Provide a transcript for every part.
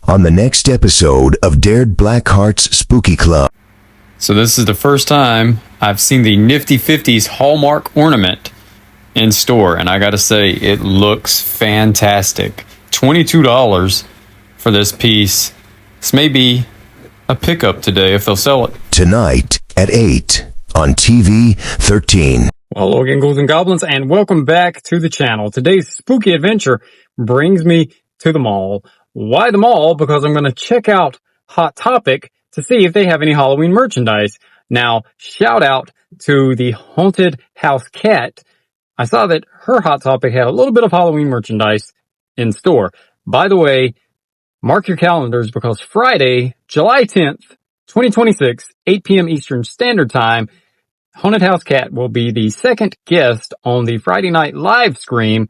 on the next episode of Dared BlackHearts Spooky Club. So this is the first time I've seen the Nifty 50s Hallmark ornament in store, and I gotta say, it looks fantastic. $22 for this piece. This may be a pickup today if they'll sell it. Tonight at 8 on TV 13. Well, hello again, ghouls and goblins, and welcome back to the channel. Today's spooky adventure brings me to the mall. Why the mall? Because I'm going to check out Hot Topic to see if they have any Halloween merchandise. Now, shout out to the Haunted House Cat. I saw that her Hot Topic had a little bit of Halloween merchandise in store. By the way, mark your calendars because Friday, July 10th, 2026, 8 p.m. Eastern Standard Time, Haunted House Cat will be the second guest on the Friday night live stream.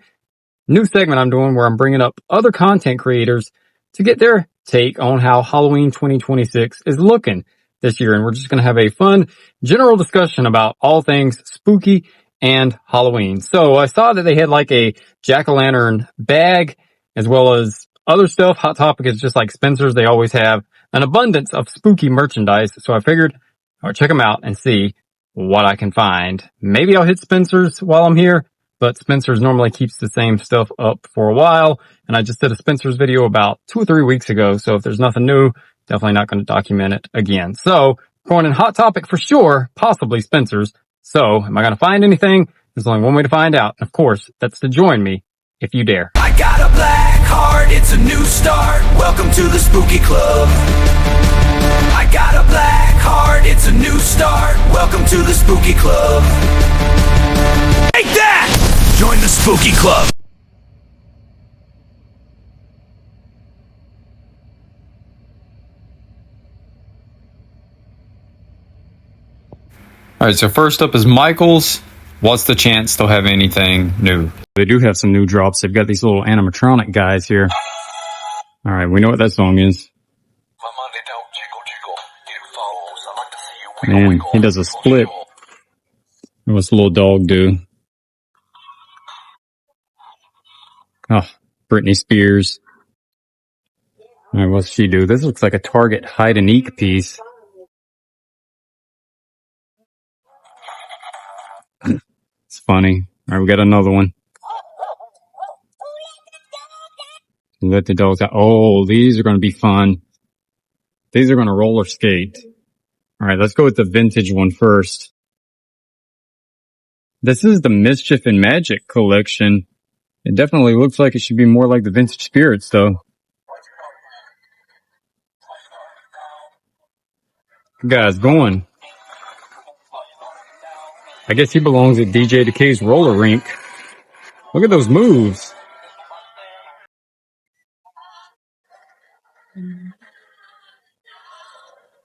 New segment I'm doing where I'm bringing up other content creators to get their take on how Halloween 2026 is looking this year. And we're just going to have a fun general discussion about all things spooky and Halloween. So I saw that they had like a jack-o'-lantern bag as well as other stuff. Hot Topic is just like Spencer's. They always have an abundance of spooky merchandise. So I figured I'll check them out and see what I can find. Maybe I'll hit Spencer's while I'm here, but Spencer's normally keeps the same stuff up for a while. And I just did a Spencer's video about 2 or 3 weeks ago. So if there's nothing new, definitely not going to document it again. So going in Hot Topic for sure, possibly Spencer's. So am I going to find anything? There's only one way to find out. Of course, that's to join me if you dare. I got a black heart, it's a new start. Welcome to the spooky club. I got a black heart, it's a new start. Welcome to the spooky club. Take that! Join the spooky club. All right, so first up is Michael's. What's the chance they'll have anything new? They do have some new drops. They've got these little animatronic guys here. All right, we know what that song is. Man, he does a split. What's the little dog do? Oh, Britney Spears. All right, what's she do? This looks like a Target hide and eek piece. It's funny. All right, we got another one. Let the dogs out. Oh, these are going to be fun. These are going to roller skate. All right, let's go with the vintage one first. This is the Mischief and Magic collection. It definitely looks like it should be more like the Vintage Spirits, though. Good guy's going. I guess he belongs at DJ Decay's roller rink. Look at those moves.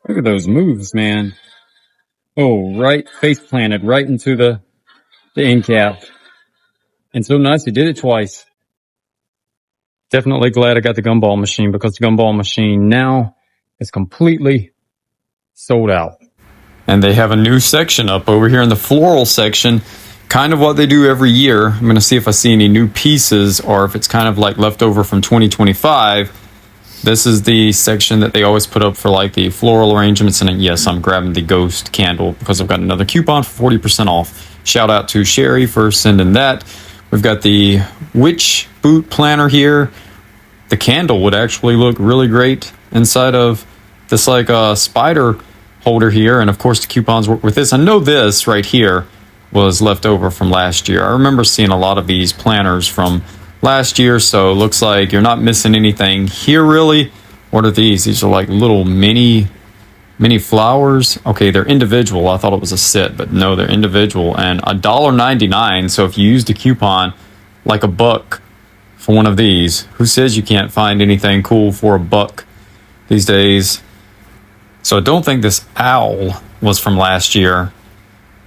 Look at those moves, man. Oh, right, face planted right into the end cap. And so nice, he did it twice. Definitely glad I got the gumball machine because the gumball machine now is completely sold out. And they have a new section up over here in the floral section. Kind of what they do every year. I'm going to see if I see any new pieces or if it's kind of like leftover from 2025. This is the section that they always put up for like the floral arrangements. And yes, I'm grabbing the ghost candle because I've got another coupon for 40% off. Shout out to Sherry for sending that. We've got the witch boot planner here. The candle would actually look really great inside of this like spider holder here. And of course the coupons work with this. I know this right here was left over from last year. I remember seeing a lot of these planners from last year, so it looks like you're not missing anything here really. What are these? These are like little mini flowers. Okay, they're individual. I thought it was a set, but no, they're individual. And $1.99. So if you used a coupon like $1 for one of these, who says you can't find anything cool for $1 these days? So I don't think this owl was from last year.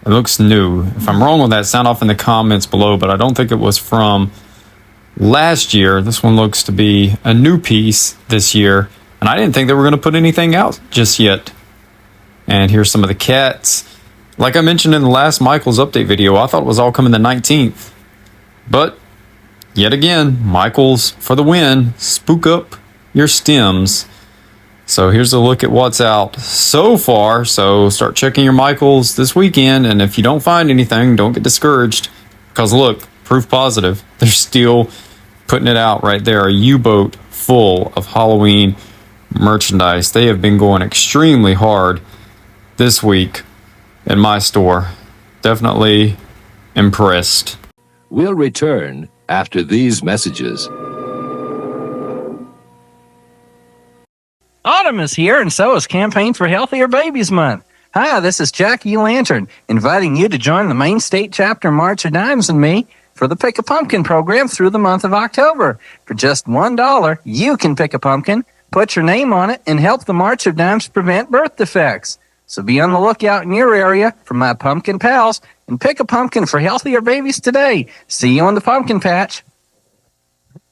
It looks new. If I'm wrong on that, sound off in the comments below, but I don't think it was from last year. This one looks to be a new piece this year, and I didn't think they were going to put anything out just yet. And here's some of the cats. Like I mentioned in the last Michael's update video, I thought it was all coming the 19th. But, yet again, Michael's for the win. Spook up your stems. So here's a look at what's out so far. So start checking your Michaels this weekend, and if you don't find anything, don't get discouraged, because look, proof positive, they're still putting it out right there. A U-boat full of Halloween merchandise. They have been going extremely hard this week in my store. Definitely impressed. We'll return after these messages. Autumn is here, and so is Campaign for Healthier Babies Month. Hi, this is Jackie Lantern, inviting you to join the Maine State Chapter March of Dimes and me for the Pick a Pumpkin program through the month of October. For just $1, you can pick a pumpkin, put your name on it, and help the March of Dimes prevent birth defects. So be on the lookout in your area for my pumpkin pals and pick a pumpkin for healthier babies today. See you on the pumpkin patch.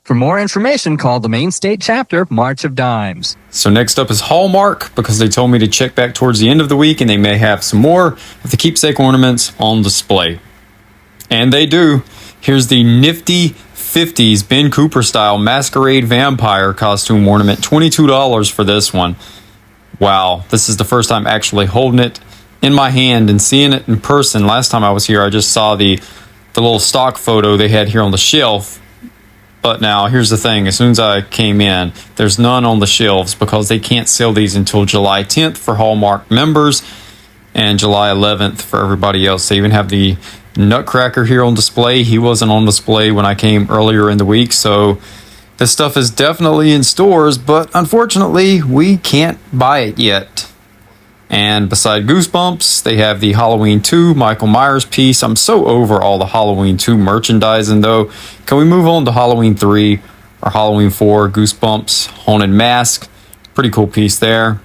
For more information, call the Maine State Chapter March of Dimes. So next up is Hallmark, because they told me to check back towards the end of the week, and they may have some more of the keepsake ornaments on display. And they do. Here's the nifty 50s Ben Cooper style masquerade vampire costume ornament. $22 for this one. Wow, this is the first time actually holding it in my hand and seeing it in person. Last time I was here, I just saw the little stock photo they had here on the shelf. But now, here's the thing. As soon as I came in, there's none on the shelves because they can't sell these until July 10th for Hallmark members and July 11th for everybody else. They even have the Nutcracker here on display. He wasn't on display when I came earlier in the week, so this stuff is definitely in stores, but unfortunately, we can't buy it yet. And beside Goosebumps, they have the Halloween 2 Michael Myers piece. I'm so over all the Halloween 2 merchandising, though. Can we move on to Halloween 3 or Halloween 4 Goosebumps Haunted Mask? Pretty cool piece there.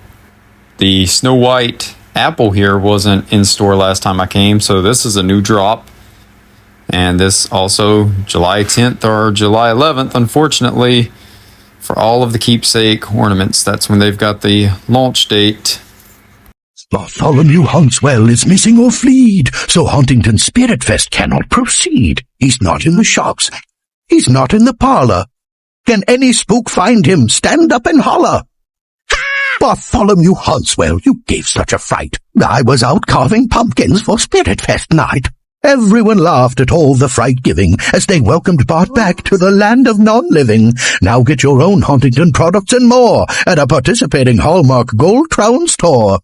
The Snow White apple here wasn't in store last time I came, so this is a new drop. And this also July 10th or July 11th, unfortunately, for all of the keepsake ornaments. That's when they've got the launch date. Bartholomew Huntswell is missing or fleed, so Huntington Spirit Fest cannot proceed. He's not in the shops. He's not in the parlor. Can any spook find him? Stand up and holler. Bartholomew Huntswell, you gave such a fright. I was out carving pumpkins for Spirit Fest night. Everyone laughed at all the fright giving as they welcomed Bart back to the land of non-living. Now get your own Huntington products and more at a participating Hallmark Gold Crown store.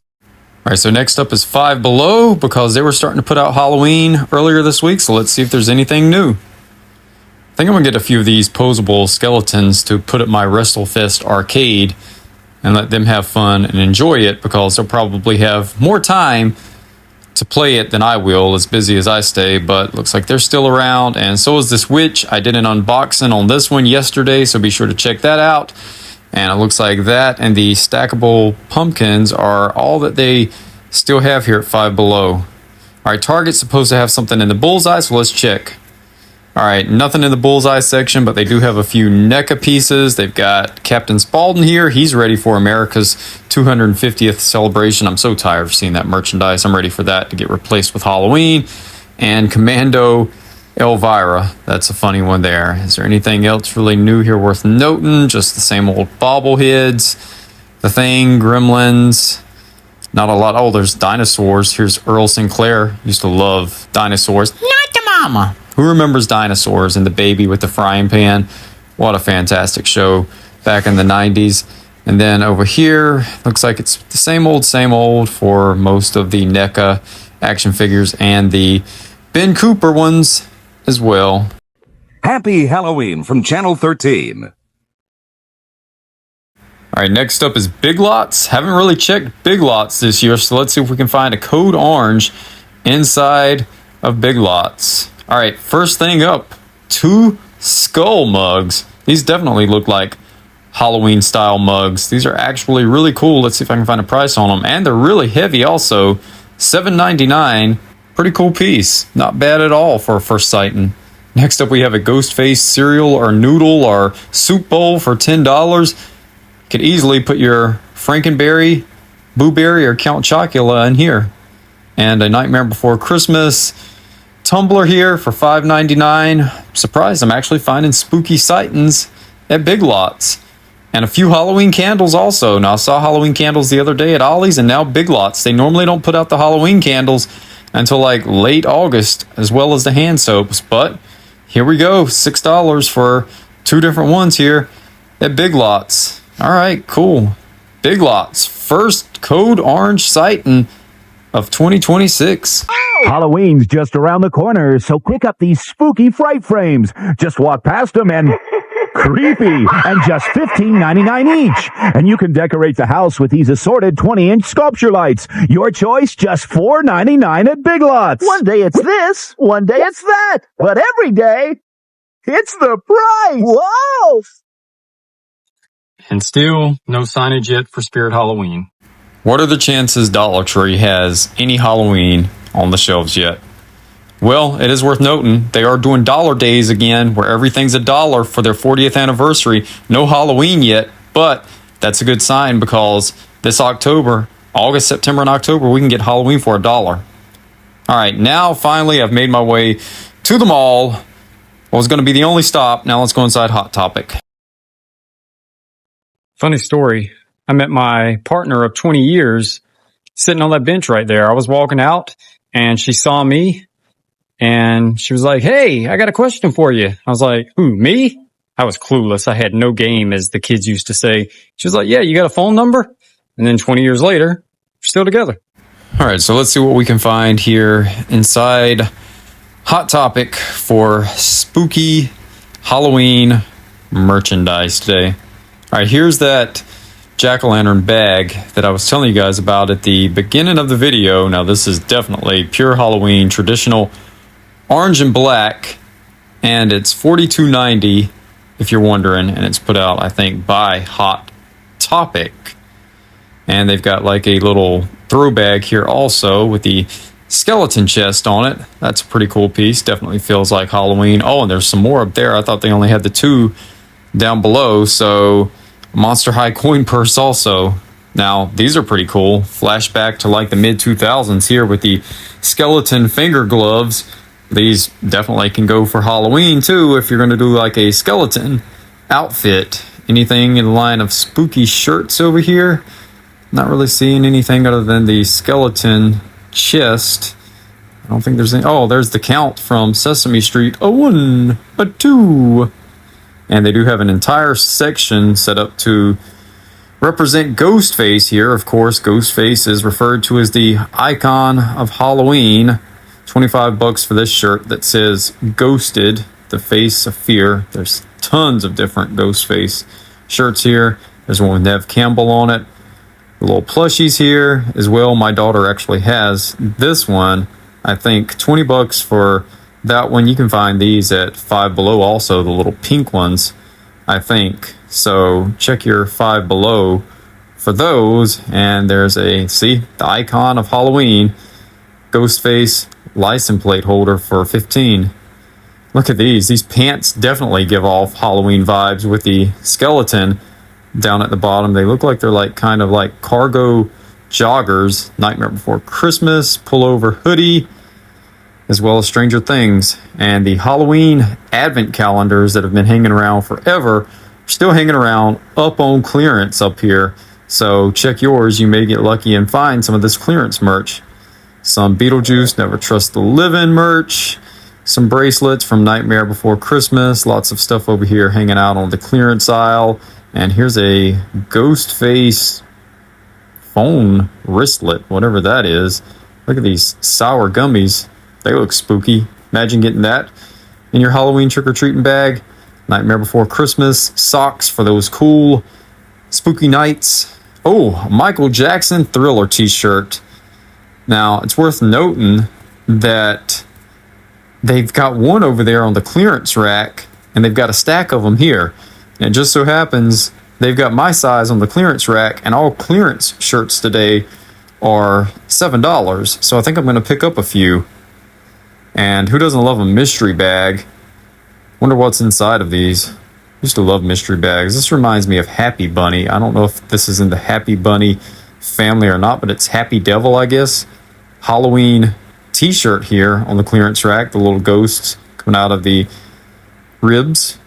All right, so next up is Five Below, because they were starting to put out Halloween earlier this week, so let's see if there's anything new. I think I'm going to get a few of these posable skeletons to put at my WrestleFest arcade and let them have fun and enjoy it, because they'll probably have more time to play it than I will, as busy as I stay, but looks like they're still around, and so is this witch. I did an unboxing on this one yesterday, so be sure to check that out. And it looks like that and the stackable pumpkins are all that they still have here at Five Below. All right, Target's supposed to have something in the bullseye, so let's check. All right, nothing in the bullseye section, but they do have a few NECA pieces. They've got Captain Spaulding here. He's ready for America's 250th celebration. I'm so tired of seeing that merchandise. I'm ready for that to get replaced with Halloween. And Commando Elvira, that's a funny one there. Is there anything else really new here worth noting? Just the same old bobbleheads, The Thing, Gremlins, not a lot. Oh, there's dinosaurs. Here's Earl Sinclair. Used to love dinosaurs. Not the mama. Who remembers dinosaurs and the baby with the frying pan? What a fantastic show back in the 90s. And then over here, looks like it's the same old for most of the NECA action figures and the Ben Cooper ones as well. Happy Halloween from Channel 13. All right, next up is Big Lots. Haven't really checked Big Lots this year, so let's see if we can find a code orange inside of Big Lots. All right, first thing up, 2 skull mugs. These definitely look like Halloween style mugs. These are actually really cool. Let's see if I can find a price on them. And they're really heavy also. $7.99. Pretty cool piece. Not bad at all for a first sighting. Next up we have a Ghostface cereal or noodle or soup bowl for $10. Could easily put your Frankenberry, Boo Berry, or Count Chocula in here. And a Nightmare Before Christmas tumbler here for $5.99. Surprised I'm actually finding spooky sightings at Big Lots. And a few Halloween candles also. Now, I saw Halloween candles the other day at Ollie's and now Big Lots. They normally don't put out the Halloween candles until like late August, as well as the hand soaps. But here we go, $6 for 2 different ones here at Big Lots. All right, cool. Big Lots, first code orange sighting of 2026. Halloween's just around the corner, so pick up these spooky fright frames. Just walk past them and creepy, and just $15.99 each. And you can decorate the house with these assorted 20-inch sculpture lights. Your choice, just $4.99 at Big Lots. One day it's this, one day it's that, but every day it's the price. Whoa! And still no signage yet for Spirit Halloween. What are the chances Dollar Tree has any Halloween on the shelves yet? Well, it is worth noting they are doing Dollar Days again, where everything's $1 for their 40th anniversary. No Halloween yet, but that's a good sign because this October, August, September, and October, we can get Halloween for $1. All right, now finally I've made my way to the mall. Well, it's going to be the only stop. Now let's go inside Hot Topic. Funny story. I met my partner of 20 years sitting on that bench right there. I was walking out and she saw me and she was like, "Hey, I got a question for you." I was like, "Who, me?" I was clueless. I had no game, as the kids used to say. She was like, "Yeah, you got a phone number?" And then 20 years later, we're still together. All right, so let's see what we can find here inside Hot Topic for spooky Halloween merchandise today. All right, here's that jack-o'-lantern bag that I was telling you guys about at the beginning of the video. Now, this is definitely pure Halloween, traditional orange and black, and it's $42.90 if you're wondering, and it's put out, I think, by Hot Topic. And they've got like a little throw bag here also with the skeleton chest on it. That's a pretty cool piece. Definitely feels like Halloween. Oh, and there's some more up there. I thought they only had the 2 down below. So Monster High coin purse also. Now, these are pretty cool. Flashback to like the mid-2000s here with the skeleton finger gloves. These definitely can go for Halloween too if you're going to do like a skeleton outfit. Anything in the line of spooky shirts over here? Not really seeing anything other than the skeleton chest. I don't think there's any. Oh, there's the Count from Sesame Street. A 1, a 2. And they do have an entire section set up to represent Ghostface here. Of course, Ghostface is referred to as the icon of Halloween. $25 for this shirt that says Ghosted, the face of fear. There's tons of different Ghostface shirts here. There's one with Nev Campbell on it. The little plushies here as well. My daughter actually has this one. I think $20 for that one. You can find these at Five Below also, the little pink ones, I think. So check your Five Below for those. And there's a, see, the icon of Halloween, Ghostface license plate holder for $15. Look at these. These pants definitely give off Halloween vibes with the skeleton down at the bottom. They look like they're like kind of like cargo joggers. Nightmare Before Christmas pullover hoodie, as well as Stranger Things. And the Halloween advent calendars that have been hanging around forever are still hanging around up on clearance up here. So check yours. You may get lucky and find some of this clearance merch. Some Beetlejuice Never Trust the Living merch. Some bracelets from Nightmare Before Christmas. Lots of stuff over here hanging out on the clearance aisle. And here's a Ghostface phone wristlet, whatever that is. Look at these sour gummies. They look spooky. Imagine getting that in your Halloween trick-or-treating bag. Nightmare Before Christmas. Socks for those cool spooky nights. Oh, Michael Jackson Thriller t-shirt. Now, it's worth noting that they've got one over there on the clearance rack, and they've got a stack of them here. And it just so happens they've got my size on the clearance rack, and all clearance shirts today are $7. So I think I'm going to pick up a few. And who doesn't love a mystery bag? Wonder what's inside of these. Used to love mystery bags. This reminds me of Happy Bunny. I don't know if this is in the Happy Bunny family or not, but it's Happy Devil, I guess. Halloween t-shirt here on the clearance rack. The little ghosts coming out of the ribs.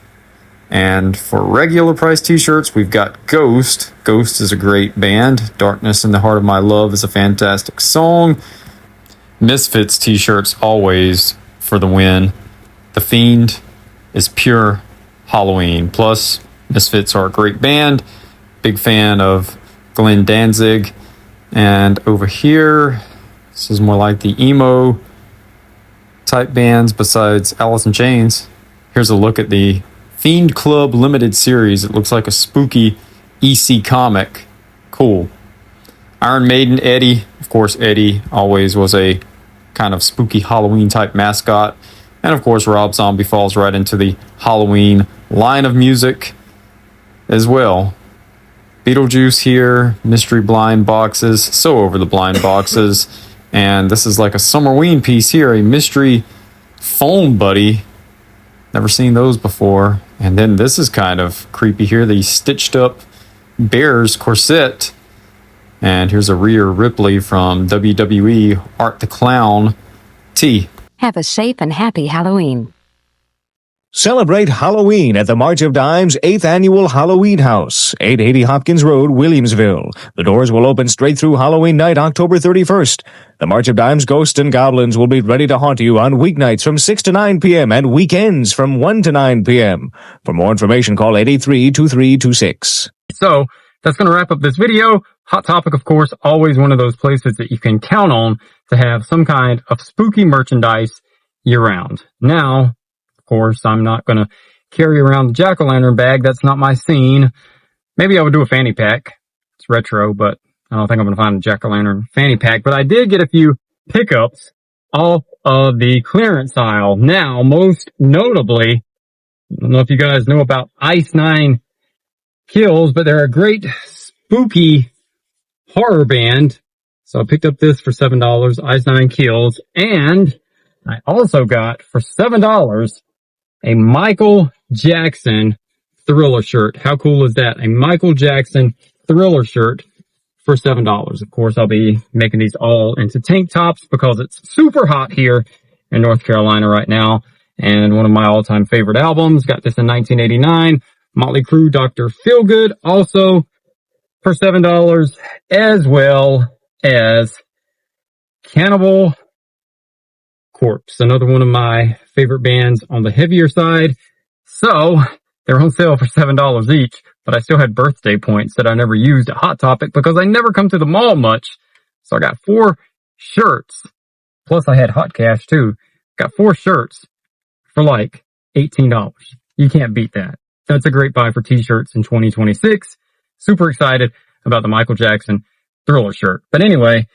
And for regular price t-shirts, we've got Ghost. Ghost is a great band. Darkness in the Heart of My Love is a fantastic song. Misfits t-shirts always for the win. The Fiend is pure Halloween. Plus, Misfits are a great band. Big fan of Glenn Danzig. And over here, this is more like the emo type bands besides Alice in Chains. Here's a look at the Fiend Club Limited Series. It looks like a spooky EC comic. Cool. Iron Maiden Eddie. Of course, Eddie always was a kind of spooky Halloween type mascot. And of course, Rob Zombie falls right into the Halloween line of music as well. Beetlejuice here, mystery blind boxes, so over the blind boxes. And this is like a Summerween piece here, a mystery phone buddy. Never seen those before. And then this is kind of creepy here, the stitched up bear's corset. And here's a Rhea Ripley from WWE, Art the Clown tee. Have a safe and happy Halloween. Celebrate Halloween at the March of Dimes 8th Annual Halloween House, 880 Hopkins Road, Williamsville. The doors will open straight through Halloween night, October 31st. The March of Dimes Ghosts and Goblins will be ready to haunt you on weeknights from 6 to 9 p.m. and weekends from 1 to 9 p.m. For more information, call 883-2326. So, that's going to wrap up this video. Hot Topic, of course, always one of those places that you can count on to have some kind of spooky merchandise year-round. Now, of course, I'm not going to carry around the jack-o'-lantern bag. That's not my scene. Maybe I would do a fanny pack. It's retro, but I don't think I'm going to find a jack-o'-lantern fanny pack. But I did get a few pickups off of the clearance aisle. Now, most notably, I don't know if you guys know about Ice 9 Kills, but they're a great spooky horror band. So I picked up this for $7, Ice 9 Kills, and I also got for $7 a Michael Jackson Thriller shirt. How cool is that? A Michael Jackson Thriller shirt for $7. Of course, I'll be making these all into tank tops because it's super hot here in North Carolina right now. And one of my all-time favorite albums, got this in 1989, Motley Crue, Dr. Feelgood, also for $7, as well as Cannibal Corpse, another one of my favorite bands on the heavier side. So they're on sale for $7 each, but I still had birthday points that I never used at Hot Topic because I never come to the mall much. So I got 4 shirts, plus I had hot cash too. Got 4 shirts for like $18. You can't beat that. That's a great buy for t-shirts in 2026. Super excited about the Michael Jackson Thriller shirt. But anyway,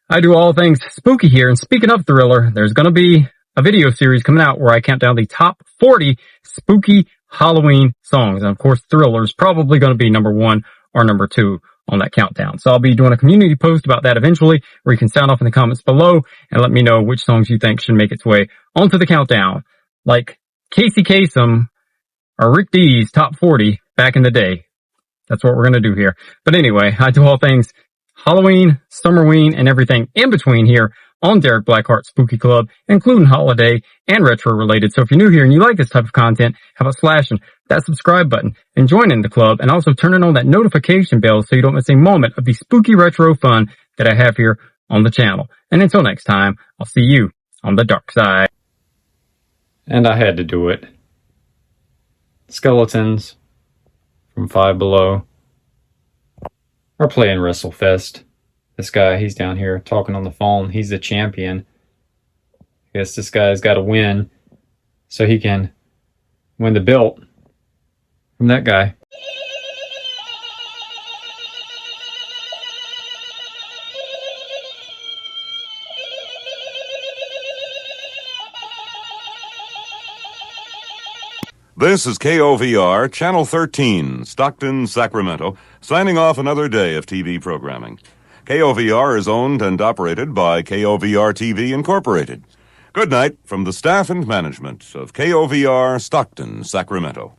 I do all things spooky here. And speaking of Thriller, there's going to be a video series coming out where I count down the top 40 spooky Halloween songs. And of course, Thriller is probably going to be number 1 or number 2 on that countdown. So I'll be doing a community post about that eventually, where you can sound off in the comments below and let me know which songs you think should make its way onto the countdown. Like Casey Kasem or Rick D's top 40 back in the day. That's what we're going to do here. But anyway, I do all things Halloween, Summerween, and everything in between here on Derek BlackHearts Spooky Club, including holiday and retro related. So if you're new here and you like this type of content, how about slashing that subscribe button and joining the club, and also turning on that notification bell so you don't miss a moment of the spooky retro fun that I have here on the channel. And until next time, I'll see you on the dark side. And I had to do it. Skeletons from Five Below are playing WrestleFest. This guy, he's down here talking on the phone. He's the champion. I guess this guy's got to win so he can win the belt from that guy. This is KOVR, Channel 13, Stockton, Sacramento, signing off another day of TV programming. KOVR is owned and operated by KOVR TV Incorporated. Good night from the staff and management of KOVR, Stockton, Sacramento.